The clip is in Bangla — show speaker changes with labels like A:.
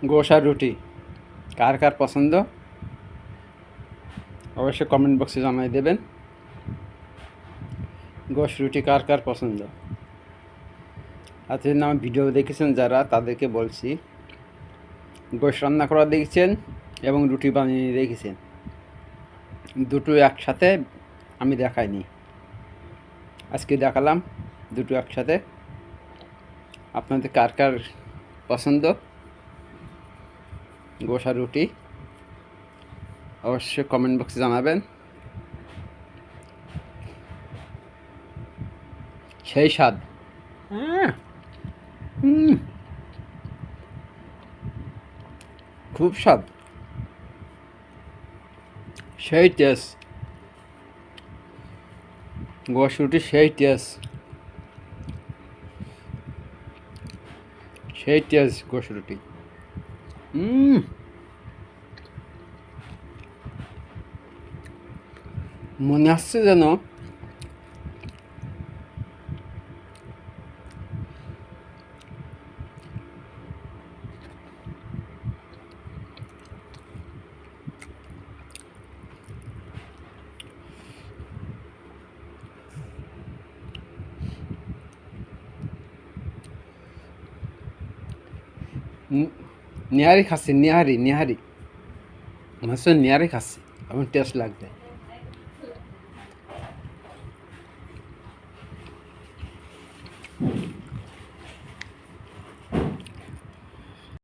A: গোশ আর রুটি কার কার পছন্দ অবশ্যই কমেন্ট বক্সে জানাই দেবেন। গোশ রুটি কার কার পছন্দ। আজকে আমার ভিডিও দেখেছেন যারা, তাদেরকে বলছি, গোশ রান্না করা দেখেছেন এবং রুটি বানিয়ে দেখেছেন, দুটো একসাথে আমি দেখাইনি, আজকে দেখালাম দুটো একসাথে। আপনাদের কার কার পছন্দ গোশ আর রুটি অবশ্যই কমেন্ট বক্সে জানাবেন। সেই স্বাদ, খুব স্বাদ, সেই টেস্ট, গোশ রুটি সেই টেস্ট, সেই টেস্ট গোশ রুটি। মনে আসছে যেন নিহারি খাচ্ছি, নিহারি মাছের নিহারি খাচ্ছি, এমন টেস্ট লাগবে।